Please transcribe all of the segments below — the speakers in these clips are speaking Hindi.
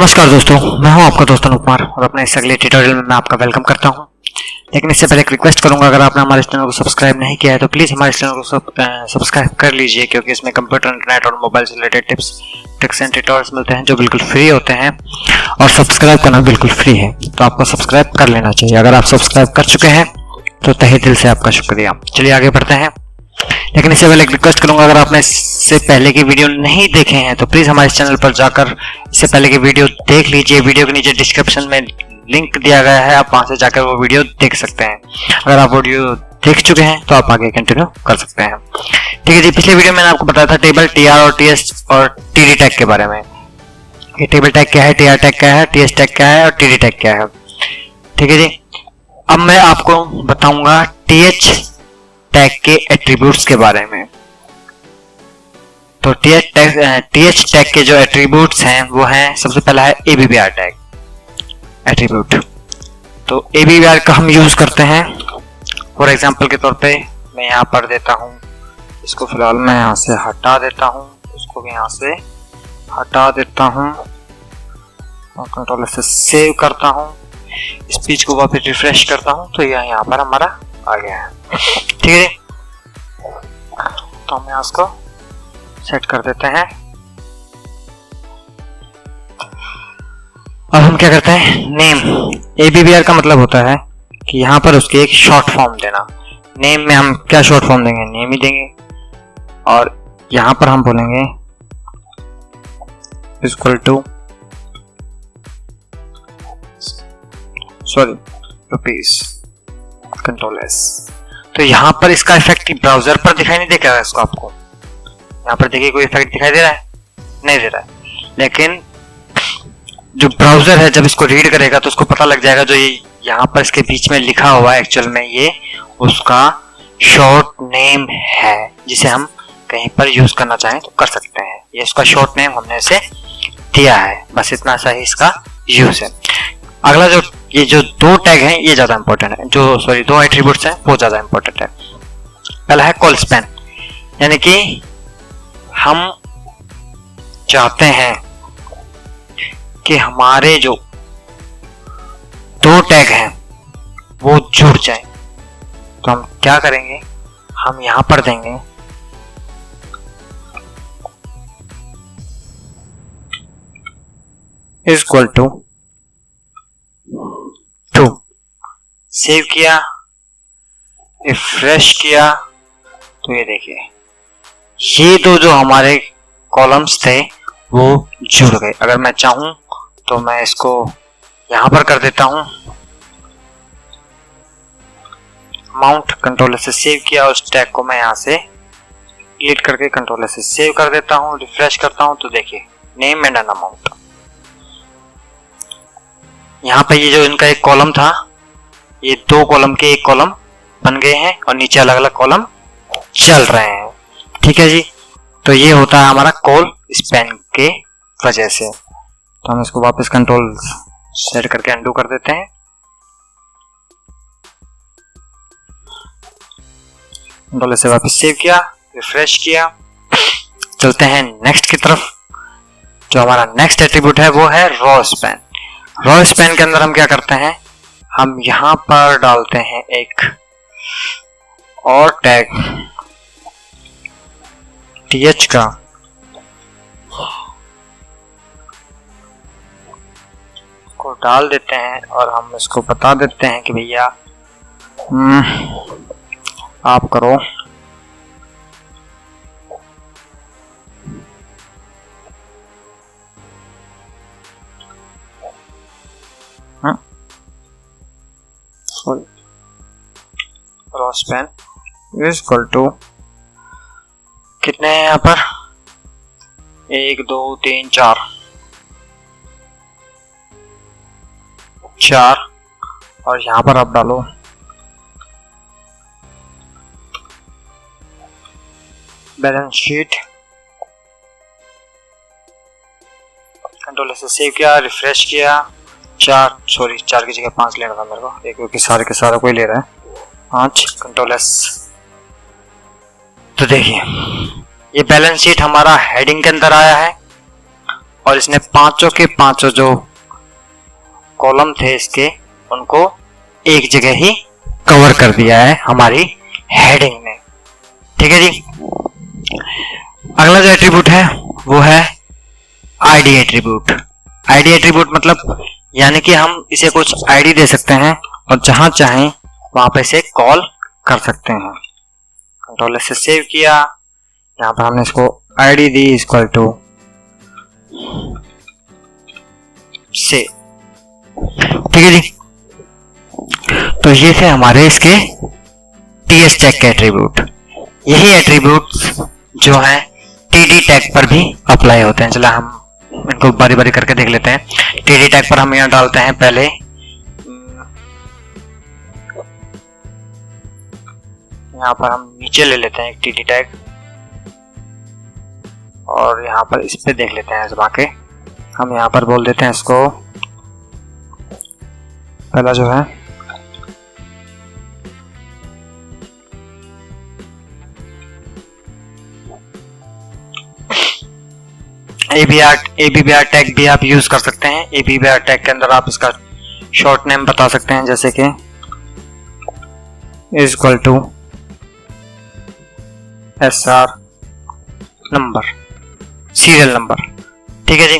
नमस्कार दोस्तों, मैं हूं आपका दोस्त अनुप कुमार और अपने इस अगले ट्यूटोरियल में मैं आपका वेलकम करता हूं। लेकिन इससे पहले एक रिक्वेस्ट करूंगा, अगर आपने हमारे चैनल को सब्सक्राइब नहीं किया है तो प्लीज़ हमारे चैनल को सब्सक्राइब कर लीजिए, क्योंकि इसमें कंप्यूटर, इंटरनेट और मोबाइल से related tips, tricks and tutorials मिलते हैं जो बिल्कुल फ्री होते हैं और सब्सक्राइब करना बिल्कुल फ्री है, तो आपको सब्सक्राइब कर लेना चाहिए। अगर आप सब्सक्राइब कर चुके हैं तो तहे दिल से आपका शुक्रिया। चलिए आगे बढ़ते हैं। लेकिन इससे पहले एक रिक्वेस्ट करूंगा, अगर आपने इससे पहले की वीडियो नहीं देखे हैं तो प्लीज़ हमारे चैनल पर जाकर इससे पहले की वीडियो देख लीजिए। वीडियो के नीचे डिस्क्रिप्शन में लिंक दिया गया है, आप वहां से जाकर वो वीडियो देख सकते हैं। अगर आप वीडियो देख चुके हैं तो आप आगे कंटिन्यू कर सकते हैं। ठीक है जी, पिछले वीडियो में मैंने आपको बताया था टेबल, टीआर और टीएस और टीडी टैग के बारे में। ये टेबल टैग क्या है, टीआर टैग क्या है, टीएस टैग क्या है और टीडी टैग क्या है। ठीक है जी, अब मैं आपको बताऊंगा टीएच टैग के एट्रीब्यूट्स के बारे में। तो टीएच टैग के जो एट्रीब्यूट्स हैं वो हैं, सबसे पहला है एबीबीआर टैग एट्रीब्यूट। तो एबीबीआर का हम यूज करते हैं फॉर एग्जांपल के तौर पे मैं यहाँ पर देता हूँ, इसको फिलहाल मैं यहाँ से हटा देता हूँ, इसको भी यहाँ से हटा देता हूँ और कंट्रोल से सेव करता हूँ, स्पीच को वापस रिफ्रेश करता हूँ तो यह यहाँ पर हमारा आ गया है। ठीक है, तो हम यहाँ इसको सेट कर देते हैं। अब हम क्या करते हैं, नेम। एबीबीआर का मतलब होता है कि यहाँ पर उसके एक शॉर्ट फॉर्म देना। नेम में हम क्या शॉर्ट फॉर्म देंगे, नेम ही देंगे। और यहाँ पर हम बोलेंगे equal to rupees, control S. तो यहाँ पर इसका इफेक्ट ब्राउजर पर दिखाई नहीं देगा इसको, आपको यहाँ पर देखिए कोई इफेक्ट दिखाई दे रहा है, नहीं दे रहा है। लेकिन जो ब्राउजर है जब इसको रीड करेगा तो उसको पता लग जाएगा जो ये यहाँ पर इसके बीच में लिखा हुआ है एक्चुअल में ये उसका शॉर्ट नेम है, जिसे हम कहीं पर यूज करना चाहें तो कर सकते हैं। ये इसका शॉर्ट नेम हमने इसे दिया है, बस इतना सा ही इसका यूज है। अगला जो ये जो दो टैग हैं ये ज्यादा इंपॉर्टेंट है, दो एट्रीब्यूट्स हैं वो ज्यादा इंपॉर्टेंट है। पहला है कॉल स्पैन, यानी कि हम चाहते हैं कि हमारे जो दो टैग हैं वो जुड़ जाएं, तो हम क्या करेंगे, हम यहां पर देंगे इक्वल टू 2, सेव किया, रिफ्रेश किया तो ये देखिए ये दो जो हमारे कॉलम्स थे वो जुड़ गए। अगर मैं चाहूं तो मैं इसको यहां पर कर देता हूं, माउंट, कंट्रोल से सेव किया, उस टैग को मैं यहां से डिलीट करके कंट्रोल से सेव कर देता हूं, रिफ्रेश करता हूं तो देखिए नेम एंड अमाउंट। यहाँ पे ये जो इनका एक कॉलम था, ये दो कॉलम के एक कॉलम बन गए हैं और नीचे अलग अलग कॉलम चल रहे हैं। ठीक है जी, तो ये होता है हमारा कॉल स्पैन के वजह से। तो हम इसको वापस कंट्रोल सेट करके अनडू कर देते हैं। कंट्रोल से वापस सेव किया, रिफ्रेश किया। चलते हैं नेक्स्ट की तरफ। जो हमारा नेक्स्ट एट्रीब्यूट है वो है रॉ स्पैन। रॉ स्पैन के अंदर हम क्या करते हैं, हम यहां पर डालते हैं एक और टैग टीएच का, को डाल देते हैं और हम इसको बता देते हैं कि भैया आप करो row span is equal to कितने हैं यहाँ पर, 1 2 3 4 और यहाँ पर आप डालो बैलेंस शीट, कंट्रोल से सेव किया, रिफ्रेश किया। 4 की जगह 5 लेना था मेरे को, एक क्योंकि सारे के सारा कोई ले रहा है 5, कंट्रोल एस। तो देखिए ये बैलेंस शीट हमारा हेडिंग के अंदर आया है और इसने पांचों के पांचों जो कॉलम थे इसके उनको एक जगह ही कवर कर दिया है हमारी हेडिंग में। ठीक है जी। अगला जो एट्रीब्यूट है वो है आईडी एट्रीब्यूट। आईडी एट्रीब्यूट मतलब यानी कि हम इसे कुछ आईडी दे सकते हैं और जहां चाहें वहां पे इसे कॉल कर सकते हैं। कंट्रोल से सेव किया, यहाँ पर हमने इसको आईडी दी इक्वल टू से। ठीक है जी। तो ये थे हमारे इसके टीएस टैग के एट्रीब्यूट। यही एट्रीब्यूट जो है टीडी टैग पर भी अप्लाई होते हैं। चलो हम इनको बारी बारी करके देख लेते हैं। टीडी टैग पर हम यहाँ डालते हैं पहले यहाँ पर हम नीचे ले लेते हैं एक टीडी टैग और यहाँ पर इस पे देख लेते हैं जमा के। हम यहाँ पर बोल देते हैं इसको, पहला जो है ABBR टैग भी आप यूज कर सकते हैं। ABBR टैग के अंदर आप इसका शॉर्ट नेम बता सकते हैं, जैसे कि is equal to SR number, serial number. ठीक है जी।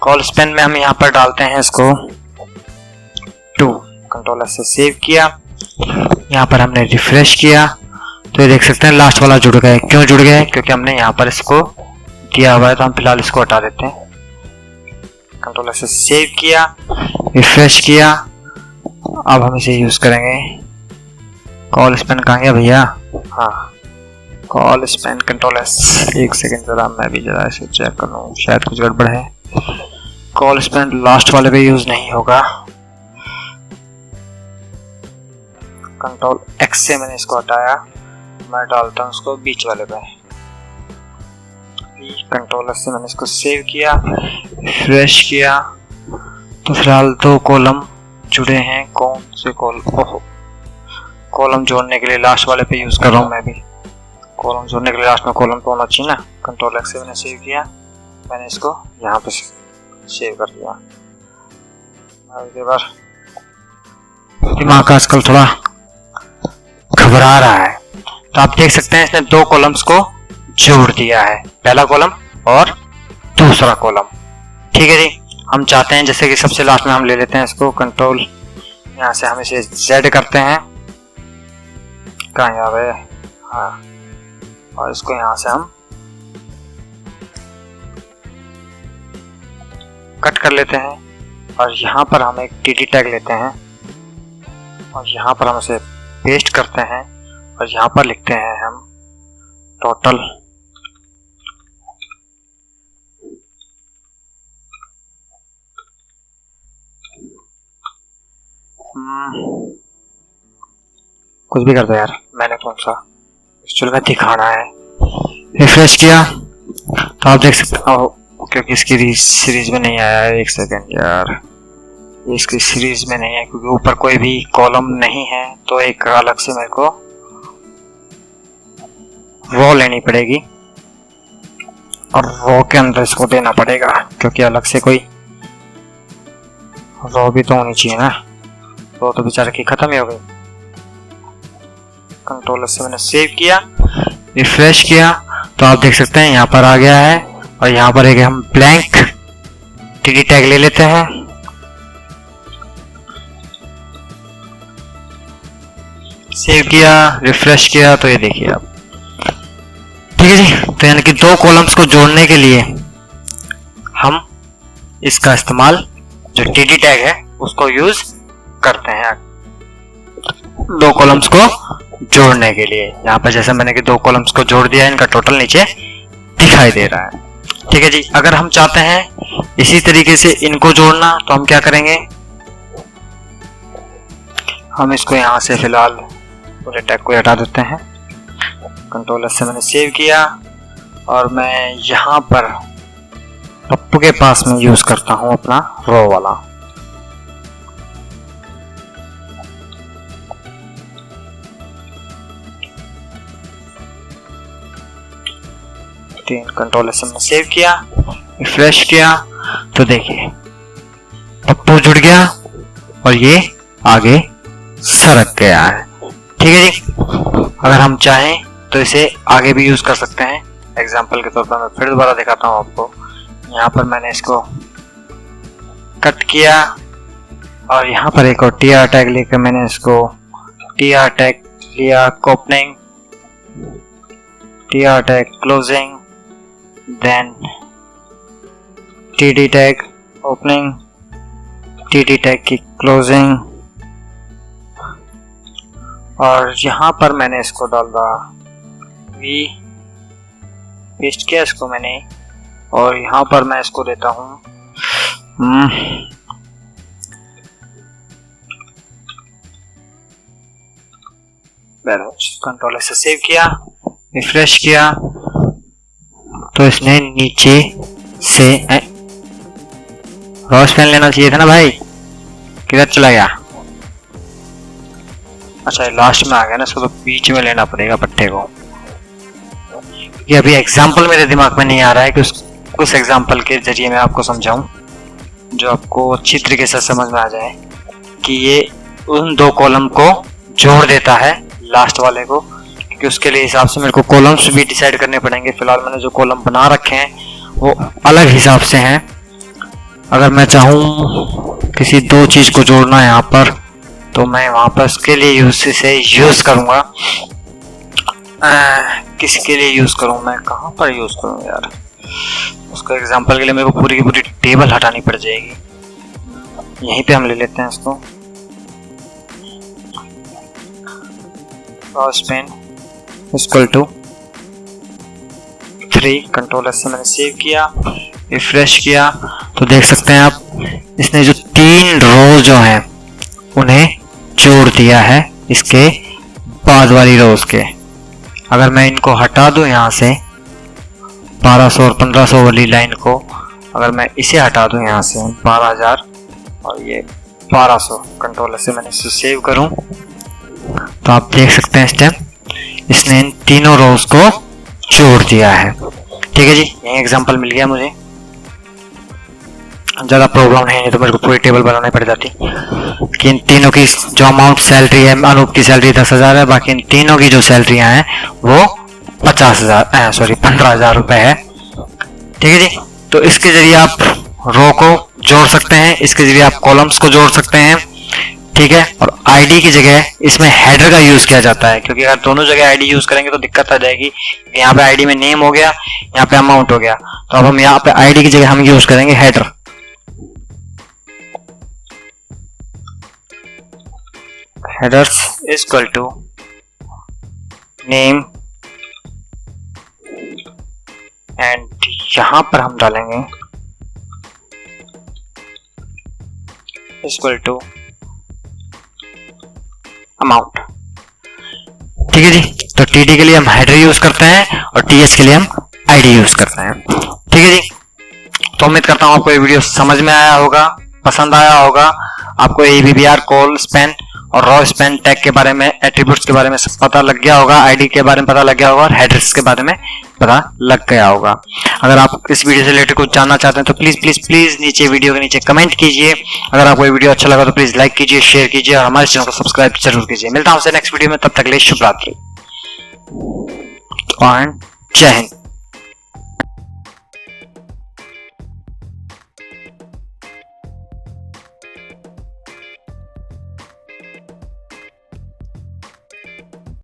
कॉल स्पेन में हम यहाँ पर डालते हैं इसको 2। कंट्रोल से सेव किया, यहाँ पर हमने रिफ्रेश किया तो ये देख सकते हैं लास्ट वाला जुड़ गया। क्यों जुड़ गया? क्योंकि हमने यहाँ पर इसको दिया हुआ है, तो हम फिलहाल इसको हटा देते हैं। कंट्रोल से सेव किया, रिफ्रेश किया, अब हम इसे यूज करेंगे। कॉल स्पेन कहाँ गया भैया? हाँ, कॉल स्पेन कंट्रोल एस। एक सेकंड जरा मैं भी जरा इसे चेक कर लूँ, शायद कुछ गड़बड़ है। कॉल स्पेन लास्ट वाले पे यूज नहीं होगा। कंट्रोल एक्स से मैंने इसको हटाया, मैं डालता हूँ इसको बीच वाले पे। कंट्रोल एस से मैंने इसको सेव किया, रिफ्रेश किया, तो फिलहाल 2 कॉलम जुड़े हैं। कौन से कॉलम जोड़ने के लिए लास्ट वाले पे यूज कर रहा हूँ मैं भी। कॉलम जोड़ने के लिए लास्ट में कॉलम तो होना चाहिए ना। कंट्रोल एक्स से मैंने सेव किया, मैंने इसको यहाँ पे सेव कर दिया। दिमाग आजकल थोड़ा घबरा रहा है, तो आप देख सकते हैं इसने 2 कॉलम्स को जोड़ दिया है, पहला कॉलम और दूसरा कॉलम। ठीक है जी। हम चाहते हैं जैसे कि सबसे लास्ट में हम ले लेते हैं इसको, कंट्रोल यहाँ से हम इसे Z करते हैं, कहाँ यहाँ पे, हाँ, और इसको यहाँ से हम कट कर लेते हैं और यहाँ पर हम एक टीडी टैग लेते हैं और यहाँ पर हम इसे पेस्ट करते हैं और यहाँ पर लिखते हैं हम टोटल कुछ भी कर दो यार, मैंने कौन सा एक्चुअल में दिखाना है। रिफ्रेश किया तो आप देख सकते हो, क्योंकि इसकी सीरीज में नहीं आया है। एक सेकेंड यार, इसकी सीरीज में नहीं है क्योंकि ऊपर कोई भी कॉलम नहीं है, तो एक अलग से मेरे को रो लेनी पड़ेगी और रो के अंदर इसको देना पड़ेगा, क्योंकि अलग से कोई रो भी तो होनी चाहिए ना। रो तो बेचारे की खत्म ही हो गई। कंट्रोल से मैंने सेव किया, रिफ्रेश किया, तो आप देख सकते हैं यहाँ पर आ गया है और यहाँ पर एक हम ब्लैंक टीडी टैग ले लेते हैं। सेव किया, रिफ्रेश किया, तो ये देखिए आप। ठीक है जी। तो यानी कि 2 कॉलम्स को जोड़ने के लिए हम इसका इस्तेमाल, जो टीडी टैग है उसको यूज करते हैं 2 कॉलम्स को जोड़ने के लिए। यहाँ पर जैसे मैंने कि 2 कॉलम्स को जोड़ दिया है, इनका टोटल नीचे दिखाई दे रहा है। ठीक है जी। अगर हम चाहते हैं इसी तरीके से इनको जोड़ना, तो हम क्या करेंगे, हम इसको यहाँ से फिलहाल पूरे टैग को हटा देते हैं। कंट्रोल से मैंने सेव किया और मैं यहाँ पर पप्पू के पास में यूज करता हूँ अपना रो वाला। कंट्रोल से मैंने सेव किया, रिफ्रेश किया, तो देखिए पप्पू जुड़ गया और ये आगे सरक गया है। ठीक है जी, अगर हम चाहें तो इसे आगे भी यूज कर सकते हैं। एग्जाम्पल के तौर पर मैं फिर दोबारा दिखाता हूँ आपको। यहाँ पर मैंने इसको कट किया और यहाँ पर एक और टीआर टैग लेकर मैंने इसको टीआर टैग लिया, opening, TR tag closing, then TD tag opening, TD tag की क्लोजिंग, और यहाँ पर मैंने इसको डाला वी, पेस्ट किया इसको मैंने, और यहाँ पर मैं इसको देता हूँ कंट्रोल से सेव किया, रिफ्रेश किया तो इसने नीचे से रॉस पेन लेना चाहिए था ना भाई, किधर चला गया? अच्छा लास्ट में आ गया ना, इसको तो बीच में लेना पड़ेगा पट्टे को। ये अभी एग्जाम्पल मेरे दिमाग में नहीं आ रहा है कि उस एग्जाम्पल के जरिए मैं आपको समझाऊं जो आपको अच्छी तरीके से समझ में आ जाए कि ये उन दो कॉलम को जोड़ देता है लास्ट वाले को, क्योंकि उसके लिए हिसाब से मेरे को कॉलम्स भी डिसाइड करने पड़ेंगे। फिलहाल मैंने जो कॉलम बना रखे हैं वो अलग हिसाब से हैं। अगर मैं चाहूँ किसी दो चीज को जोड़ना है यहाँ पर तो मैं वहां पर उसके लिए यूज करूंगा। किसके लिए यूज करूं, मैं कहाँ पर यूज करूं यार? उसको एग्जांपल के लिए मेरे को पूरी की पूरी टेबल हटानी पड़ जाएगी। यहीं पे हम ले लेते हैं इसको, span equal to 3, control S से मैंने सेव किया, रिफ्रेश किया तो देख सकते हैं आप इसने जो 3 रो जो हैं उन्हें जोड़ दिया है इसके बाद वाली रोज के। अगर मैं इनको हटा दूं यहाँ से 1200 और 1500 वाली लाइन को, अगर मैं इसे हटा दूं यहाँ से 12000 और ये 1200, कंट्रोल से मैंने इसे सेव करूं तो आप देख सकते हैं इस टाइम इसने इन तीनों रोज को जोड़ दिया है। ठीक है जी, यही एग्जांपल मिल गया मुझे। ज़्यादा प्रॉब्लम है नहीं तो मेरे को पूरी टेबल बनानी पड़ जाती कि इन तीनों की जो अमाउंट सैलरी है, अनूप की सैलरी 10,000 है, बाकी इन तीनों की जो सैलरियां हैं वो 15,000 रुपए है। ठीक है जी, तो इसके जरिए आप रो को जोड़ सकते हैं, इसके जरिए आप कॉलम्स को जोड़ सकते हैं। ठीक है, और आईडी की जगह इसमें हेडर का यूज किया जाता है, क्योंकि अगर दोनों जगह आईडी यूज करेंगे तो दिक्कत आ जाएगी। यहाँ पे आईडी में नेम हो गया, यहाँ पे अमाउंट हो गया, तो अब हम यहाँ पे आईडी की जगह हम यूज करेंगे header. Headers equal to name and यहां पर हम डालेंगे इक्वल टू अमाउंट। ठीक है जी, तो टीडी के लिए हम हेडर यूज करते हैं और टीएच के लिए हम आईडी यूज करते हैं। ठीक है जी, तो उम्मीद करता हूं आपको ये वीडियो समझ में आया होगा, पसंद आया होगा। आपको एबीबीआर, कॉल, स्पेन और रॉ स्पेन टैग के बारे में, एट्रीब्यूट्स के बारे में सब पता लग गया होगा, आईडी के बारे में पता लग गया होगा और हेडर्स के बारे में पता लग गया होगा। अगर आप इस वीडियो से रिलेटेड कुछ जानना चाहते हैं तो प्लीज प्लीज प्लीज नीचे वीडियो के नीचे कमेंट कीजिए। अगर आपको ये वीडियो अच्छा लगा तो प्लीज लाइक कीजिए, शेयर कीजिए और हमारे चैनल को सब्सक्राइब जरूर कीजिए। मिलता हूं आपसे नेक्स्ट वीडियो में, तब तक के लिए शुभ रात्रि। जय हिंद।